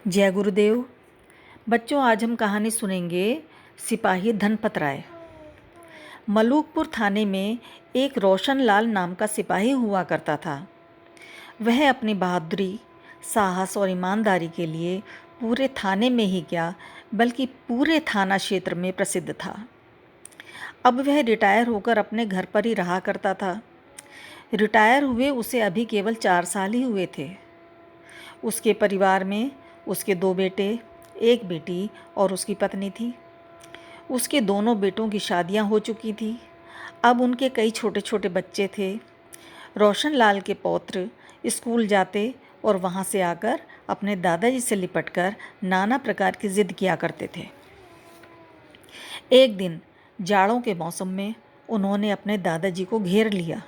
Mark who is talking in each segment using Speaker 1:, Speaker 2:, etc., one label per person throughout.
Speaker 1: जय गुरुदेव। बच्चों, आज हम कहानी सुनेंगे सिपाही धनपत राय। मलूकपुर थाने में एक रोशन लाल नाम का सिपाही हुआ करता था। वह अपनी बहादुरी, साहस और ईमानदारी के लिए पूरे थाने में ही क्या बल्कि पूरे थाना क्षेत्र में प्रसिद्ध था। अब वह रिटायर होकर अपने घर पर ही रहा करता था। रिटायर हुए उसे अभी केवल 4 साल ही हुए थे। उसके परिवार में उसके 2 बेटे, 1 बेटी और उसकी पत्नी थी। उसके दोनों बेटों की शादियां हो चुकी थी। अब उनके कई छोटे छोटे बच्चे थे। रोशन लाल के पौत्र स्कूल जाते और वहां से आकर अपने दादाजी से लिपटकर नाना प्रकार की जिद किया करते थे। एक दिन जाड़ों के मौसम में उन्होंने अपने दादाजी को घेर लिया।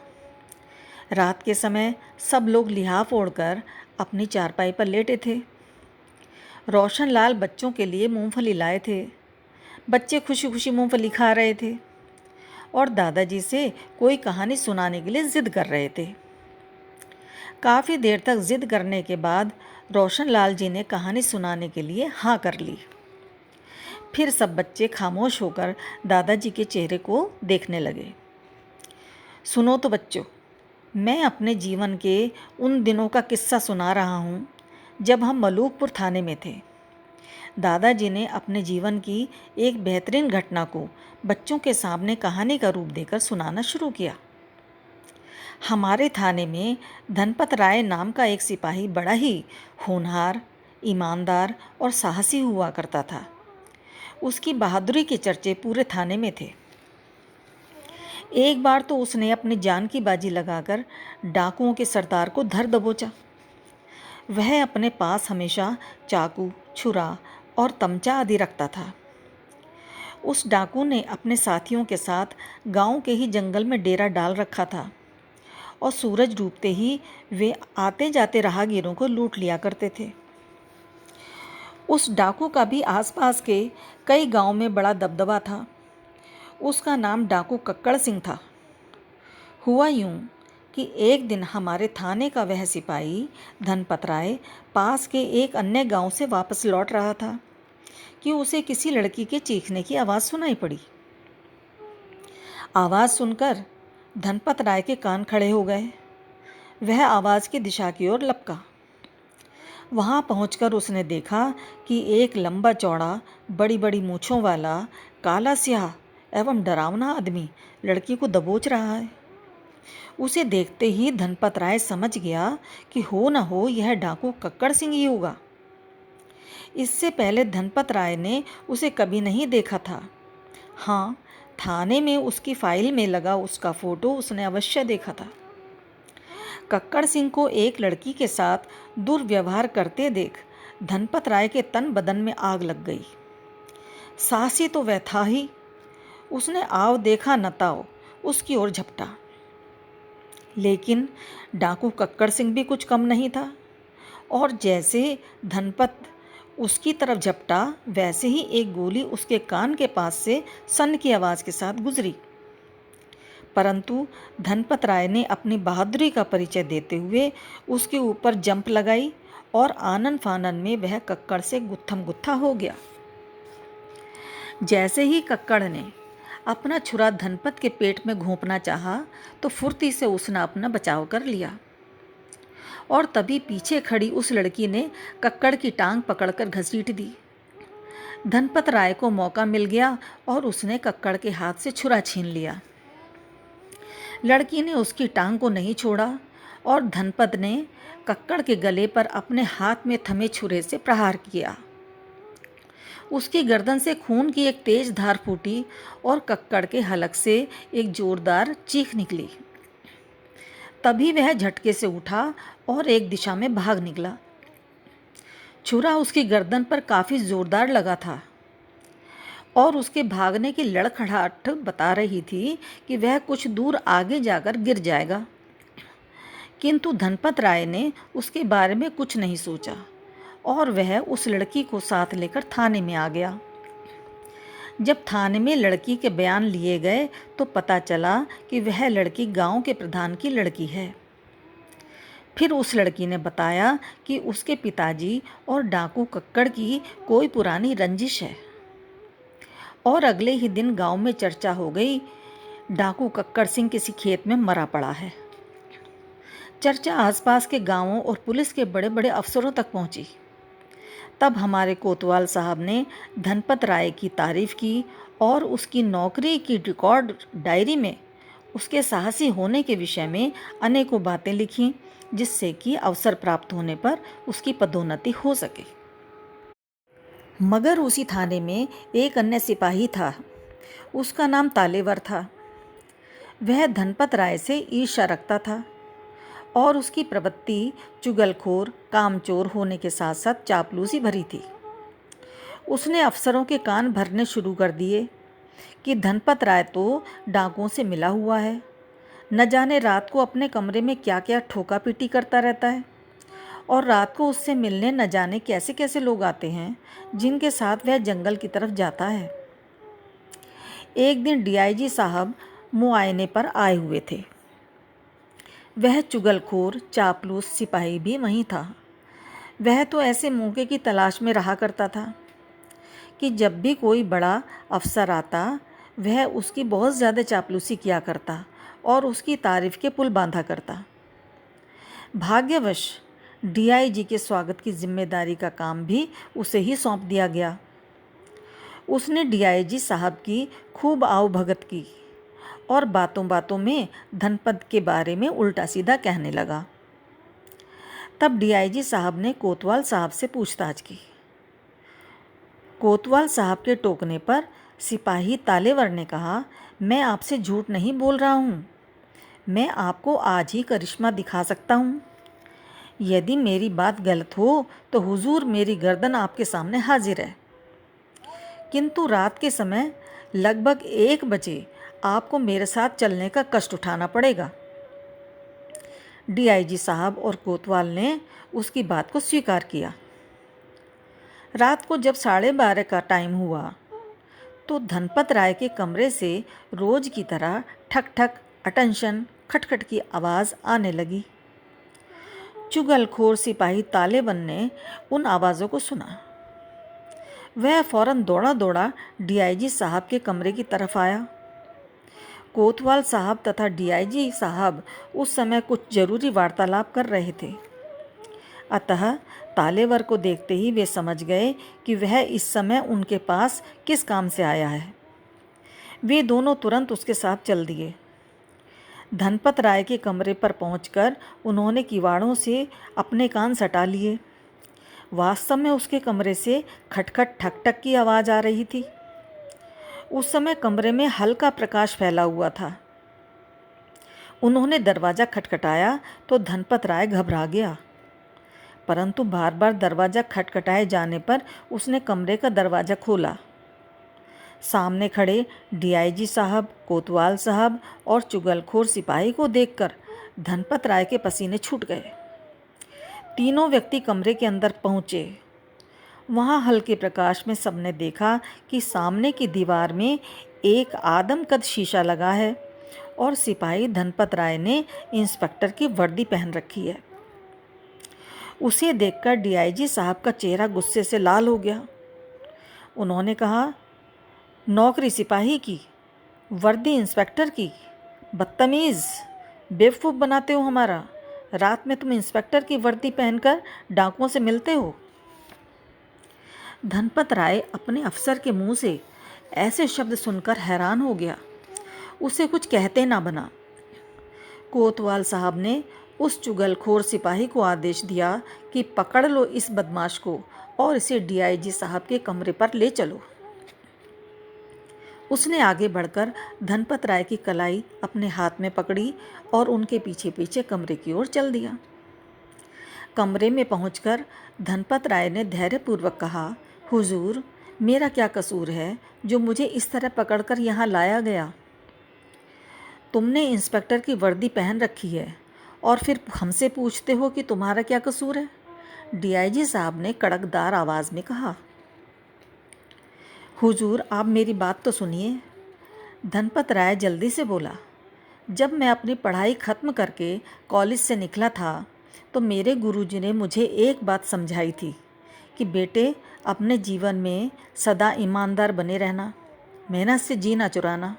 Speaker 1: रात के समय सब लोग लिहाफ ओढ़कर अपनी चारपाई पर लेटे थे। रोशन लाल बच्चों के लिए मूंगफली लाए थे। बच्चे खुशी खुशी मूंगफली खा रहे थे और दादाजी से कोई कहानी सुनाने के लिए जिद कर रहे थे। काफ़ी देर तक जिद करने के बाद रोशन लाल जी ने कहानी सुनाने के लिए हाँ कर ली। फिर सब बच्चे खामोश होकर दादाजी के चेहरे को देखने लगे। सुनो तो बच्चों, मैं अपने जीवन के उन दिनों का किस्सा सुना रहा हूँ जब हम मलूकपुर थाने में थे। दादाजी ने अपने जीवन की एक बेहतरीन घटना को बच्चों के सामने कहानी का रूप देकर सुनाना शुरू किया। हमारे थाने में धनपत राय नाम का एक सिपाही बड़ा ही होनहार, ईमानदार और साहसी हुआ करता था। उसकी बहादुरी के चर्चे पूरे थाने में थे। एक बार तो उसने अपनी जान की बाजी लगाकर डाकुओं के सरदार को धर दबोचा। वह अपने पास हमेशा चाकू, छुरा और तमचा आदि रखता था। उस डाकू ने अपने साथियों के साथ गांव के ही जंगल में डेरा डाल रखा था और सूरज डूबते ही वे आते जाते राहगीरों को लूट लिया करते थे। उस डाकू का भी आसपास के कई गांव में बड़ा दबदबा था। उसका नाम डाकू कक्कड़ सिंह था। हुआ यूं कि एक दिन हमारे थाने का वह सिपाही धनपत राय पास के एक अन्य गांव से वापस लौट रहा था कि उसे किसी लड़की के चीखने की आवाज़ सुनाई पड़ी। आवाज़ सुनकर धनपत राय के कान खड़े हो गए। वह आवाज़ की दिशा की ओर लपका। वहां पहुंचकर उसने देखा कि एक लंबा चौड़ा, बड़ी बड़ी मूँछों वाला, काला स्याह एवं डरावना आदमी लड़की को दबोच रहा है। उसे देखते ही धनपत राय समझ गया कि हो न हो यह डाकू कक्कड़ सिंह ही होगा। इससे पहले धनपत राय ने उसे कभी नहीं देखा था। हाँ, थाने में उसकी फाइल में लगा उसका फोटो उसने अवश्य देखा था। कक्कड़ सिंह को एक लड़की के साथ दुर्व्यवहार करते देख धनपत राय के तन बदन में आग लग गई। साहसी तो वह था ही। उसने आव देखा न ताव उसकी ओर झपटा। लेकिन डाकू कक्कड़ सिंह भी कुछ कम नहीं था और जैसे धनपत उसकी तरफ झपटा वैसे ही एक गोली उसके कान के पास से सन की आवाज़ के साथ गुजरी। परंतु धनपत राय ने अपनी बहादुरी का परिचय देते हुए उसके ऊपर जंप लगाई और आनन फानन में वह कक्कड़ से गुत्थम गुत्था हो गया। जैसे ही कक्कड़ ने अपना छुरा धनपत के पेट में घोंपना चाहा तो फुर्ती से उसने अपना बचाव कर लिया और तभी पीछे खड़ी उस लड़की ने कक्कड़ की टांग पकड़कर घसीट दी। धनपत राय को मौका मिल गया और उसने कक्कड़ के हाथ से छुरा छीन लिया। लड़की ने उसकी टांग को नहीं छोड़ा और धनपत ने कक्कड़ के गले पर अपने हाथ में थमे छुरे से प्रहार किया। उसकी गर्दन से खून की एक तेज धार फूटी और कक्कड़ के हलक से एक जोरदार चीख निकली। तभी वह झटके से उठा और एक दिशा में भाग निकला। छुरा उसकी गर्दन पर काफ़ी जोरदार लगा था और उसके भागने की लड़खड़ाहट बता रही थी कि वह कुछ दूर आगे जाकर गिर जाएगा। किंतु धनपत राय ने उसके बारे में कुछ नहीं सोचा और वह उस लड़की को साथ लेकर थाने में आ गया। जब थाने में लड़की के बयान लिए गए तो पता चला कि वह लड़की गांव के प्रधान की लड़की है। फिर उस लड़की ने बताया कि उसके पिताजी और डाकू कक्कड़ की कोई पुरानी रंजिश है। और अगले ही दिन गांव में चर्चा हो गई, डाकू कक्कड़ सिंह किसी खेत में मरा पड़ा है। चर्चा आसपास के गांवों और पुलिस के बड़े बड़े अफसरों तक पहुंची। तब हमारे कोतवाल साहब ने धनपत राय की तारीफ की और उसकी नौकरी की रिकॉर्ड डायरी में उसके साहसी होने के विषय में अनेकों बातें लिखीं, जिससे कि अवसर प्राप्त होने पर उसकी पदोन्नति हो सके। मगर उसी थाने में एक अन्य सिपाही था। उसका नाम तालेवर था। वह धनपत राय से ईर्ष्या रखता था और उसकी प्रवृत्ति चुगलखोर, कामचोर होने के साथ साथ चापलूसी भरी थी। उसने अफसरों के कान भरने शुरू कर दिए कि धनपत राय तो डाकुओं से मिला हुआ है, न जाने रात को अपने कमरे में क्या क्या ठोका पीटी करता रहता है, और रात को उससे मिलने न जाने कैसे कैसे लोग आते हैं जिनके साथ वह जंगल की तरफ जाता है। एक दिन डीआईजी साहब मुआयने पर आए हुए थे। वह चुगलखोर चापलूस सिपाही भी वहीं था। वह तो ऐसे मौके की तलाश में रहा करता था कि जब भी कोई बड़ा अफसर आता वह उसकी बहुत ज़्यादा चापलूसी किया करता और उसकी तारीफ के पुल बांधा करता। भाग्यवश डीआईजी के स्वागत की जिम्मेदारी का काम भी उसे ही सौंप दिया गया। उसने डीआईजी साहब की खूब आवभगत की और बातों बातों में धनपत के बारे में उल्टा सीधा कहने लगा। तब डीआईजी साहब ने कोतवाल साहब से पूछताछ की। कोतवाल साहब के टोकने पर सिपाही तालेवर ने कहा, मैं आपसे झूठ नहीं बोल रहा हूँ, मैं आपको आज ही करिश्मा दिखा सकता हूँ। यदि मेरी बात गलत हो तो हुजूर मेरी गर्दन आपके सामने हाजिर है। किंतु रात के समय लगभग 1 बजे आपको मेरे साथ चलने का कष्ट उठाना पड़ेगा। डीआईजी साहब और कोतवाल ने उसकी बात को स्वीकार किया। रात को जब 12:30 का टाइम हुआ तो धनपत राय के कमरे से रोज की तरह ठक ठक, अटेंशन, खटखट की आवाज़ आने लगी। चुगलखोर सिपाही तालेबन ने उन आवाज़ों को सुना। वह फौरन दौड़ा दौड़ा डीआईजी साहब के कमरे की तरफ आया। कोतवाल साहब तथा डीआईजी साहब उस समय कुछ जरूरी वार्तालाप कर रहे थे। अतः तालेवर को देखते ही वे समझ गए कि वह इस समय उनके पास किस काम से आया है। वे दोनों तुरंत उसके साथ चल दिए। धनपत राय के कमरे पर पहुंचकर उन्होंने किवाड़ों से अपने कान सटा लिए। वास्तव में उसके कमरे से खटखट ठक ठक की आवाज़ आ रही थी। उस समय कमरे में हल्का प्रकाश फैला हुआ था। उन्होंने दरवाज़ा खटखटाया तो धनपत राय घबरा गया, परंतु बार बार दरवाज़ा खटखटाए जाने पर उसने कमरे का दरवाज़ा खोला। सामने खड़े डीआईजी साहब, कोतवाल साहब और चुगलखोर सिपाही को देखकर धनपत राय के पसीने छूट गए। तीनों व्यक्ति कमरे के अंदर पहुँचे। वहाँ हल्के प्रकाश में सबने देखा कि सामने की दीवार में एक आदमकद शीशा लगा है और सिपाही धनपत राय ने इंस्पेक्टर की वर्दी पहन रखी है। उसे देखकर डीआईजी साहब का चेहरा गुस्से से लाल हो गया। उन्होंने कहा, नौकरी सिपाही की, वर्दी इंस्पेक्टर की, बदतमीज़, बेवकूफ़ बनाते हो हमारा। रात में तुम इंस्पेक्टर की वर्दी पहनकर डाकुओं से मिलते हो। धनपत राय अपने अफसर के मुंह से ऐसे शब्द सुनकर हैरान हो गया। उसे कुछ कहते ना बना। कोतवाल साहब ने उस चुगलखोर सिपाही को आदेश दिया कि पकड़ लो इस बदमाश को और इसे डीआईजी साहब के कमरे पर ले चलो। उसने आगे बढ़कर धनपत राय की कलाई अपने हाथ में पकड़ी और उनके पीछे पीछे कमरे की ओर चल दिया। कमरे में पहुंचकर धनपत राय ने धैर्यपूर्वक कहा, हुजूर, मेरा क्या कसूर है जो मुझे इस तरह पकड़कर यहाँ लाया गया? तुमने इंस्पेक्टर की वर्दी पहन रखी है और फिर हमसे पूछते हो कि तुम्हारा क्या कसूर है? डीआईजी साहब ने कड़कदार आवाज़ में कहा। हुजूर, आप मेरी बात तो सुनिए। धनपत राय जल्दी से बोला, जब मैं अपनी पढ़ाई ख़त्म करके कॉलेज से निकला था तो मेरे गुरुजी ने मुझे एक बात समझाई थी कि बेटे, अपने जीवन में सदा ईमानदार बने रहना, मेहनत से जी ना चुराना।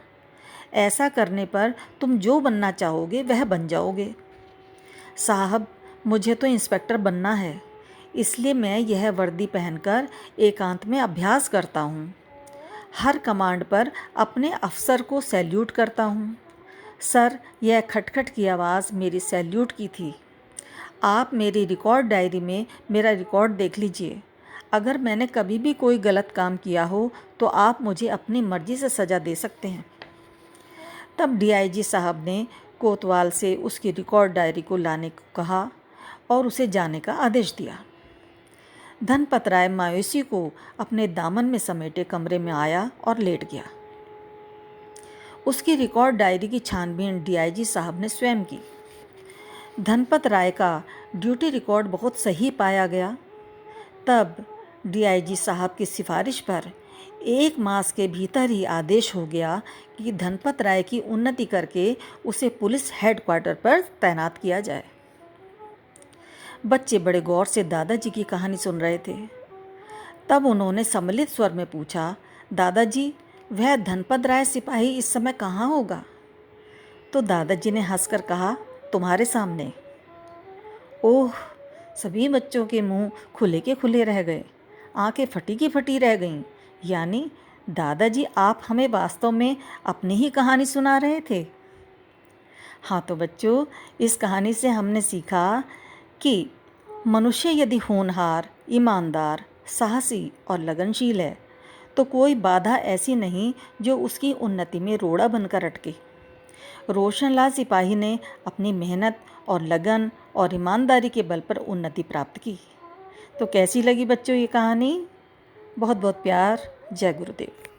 Speaker 1: ऐसा करने पर तुम जो बनना चाहोगे वह बन जाओगे। साहब, मुझे तो इंस्पेक्टर बनना है, इसलिए मैं यह वर्दी पहनकर एकांत में अभ्यास करता हूँ। हर कमांड पर अपने अफसर को सैल्यूट करता हूँ। सर, यह खटखट की आवाज़ मेरी सैल्यूट की थी। आप मेरी रिकॉर्ड डायरी में मेरा रिकॉर्ड देख लीजिए। अगर मैंने कभी भी कोई गलत काम किया हो तो आप मुझे अपनी मर्ज़ी से सज़ा दे सकते हैं। तब डीआईजी साहब ने कोतवाल से उसकी रिकॉर्ड डायरी को लाने को कहा और उसे जाने का आदेश दिया। धनपत राय मायूसी को अपने दामन में समेटे कमरे में आया और लेट गया। उसकी रिकॉर्ड डायरी की छानबीन डीआईजी साहब ने स्वयं की। धनपत राय का ड्यूटी रिकॉर्ड बहुत सही पाया गया। तब डीआईजी साहब की सिफारिश पर 1 मास के भीतर ही आदेश हो गया कि धनपत राय की उन्नति करके उसे पुलिस हेडक्वार्टर पर तैनात किया जाए। बच्चे बड़े गौर से दादाजी की कहानी सुन रहे थे। तब उन्होंने सम्मिलित स्वर में पूछा, दादाजी, वह धनपत राय सिपाही इस समय कहाँ होगा? तो दादाजी ने हंसकर कहा, तुम्हारे सामने। ओह! सभी बच्चों के मुंह खुले के खुले रह गए, आंखें फटी की फटी रह गईं। यानी दादाजी, आप हमें वास्तव में अपनी ही कहानी सुना रहे थे। हाँ तो बच्चों, इस कहानी से हमने सीखा कि मनुष्य यदि होनहार, ईमानदार, साहसी और लगनशील है तो कोई बाधा ऐसी नहीं जो उसकी उन्नति में रोड़ा बनकर अटके। रोशनलाल सिपाही ने अपनी मेहनत और लगन और ईमानदारी के बल पर उन्नति प्राप्त की। तो कैसी लगी बच्चों ये कहानी? बहुत बहुत प्यार। जय गुरुदेव।